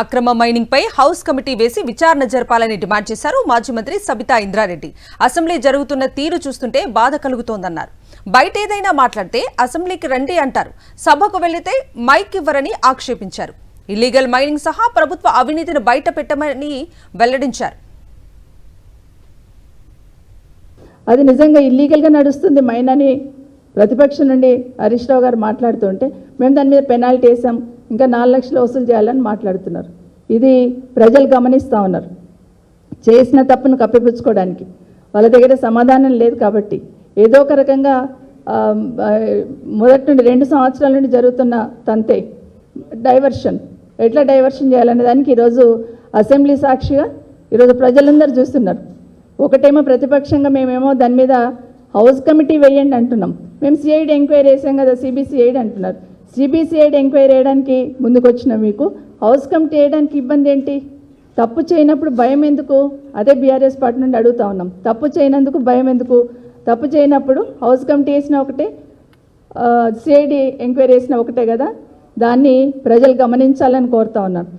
అక్రమ మైనింగ్ పై house committee వేసి విచారణ జరపాలని డిమాండ్ చేశారు మాజీ మంత్రి సబితా ఇంద్రారెడ్డి. అసెంబ్లీ జరుగుతున్న తీరు చూస్తుంటే బాధ కలుగుతోందన్నారు. బయట ఏదైనా మాట్లాడితే అసెంబ్లీకి రండి అంటారు, సభకు వెళ్లితే మైక్ ఇవ్వరని ఆక్షేపించారు. ఇల్లీగల్ మైనింగ్ సహా ప్రభుత్వ అవినీతిని బయట పెట్టమని వెల్లడించారు. అది నిజంగా ఇల్లీగల్గా నడుస్తుంది మైన్ అని ప్రతిపక్షం నుండి హరీష్ రావు గారు మాట్లాడుతుంటే మేము దాని మీద పెనాల్టీ వేసాం, ఇంకా 4 లక్షలు వసూలు చేయాలని మాట్లాడుతున్నారు. ఇది ప్రజలు గమనిస్తూ ఉన్నారు. చేసిన తప్పును కప్పిపుచ్చుకోవడానికి వాళ్ళ దగ్గర సమాధానం లేదు కాబట్టి ఏదో ఒక రకంగా మొదటి నుండి 2 సంవత్సరాల నుండి జరుగుతున్న తంతే డైవర్షన్, ఎట్లా డైవర్షన్ చేయాలనే దానికి ఈరోజు అసెంబ్లీ సాక్షిగా ఈరోజు ప్రజలందరూ చూస్తున్నారు. ఒకటేమో ప్రతిపక్షంగా మేమేమో దాని మీద హౌస్ కమిటీ వేయండి అంటున్నాం. మేము సిఐడి ఎంక్వైరీ వేసాం కదా, సిబిసిఐడి అంటున్నారు. సిబిసిఐడి ఎంక్వైరీ వేయడానికి ముందుకు వచ్చిన మీకు హౌస్ కమిటీ వేయడానికి ఇబ్బంది ఏంటి? తప్పు చేయనప్పుడు భయం ఎందుకు? అదే బీఆర్ఎస్ పార్టీ నుండి అడుగుతా ఉన్నాం. తప్పు చేయనందుకు భయం ఎందుకు? తప్పు చేయనప్పుడు హౌస్ కమిటీ వేసిన ఒకటే, సిఐడి ఎంక్వైరీ వేసిన ఒకటే కదా. దాన్ని ప్రజలు గమనించాలని కోరుతా ఉన్నాను.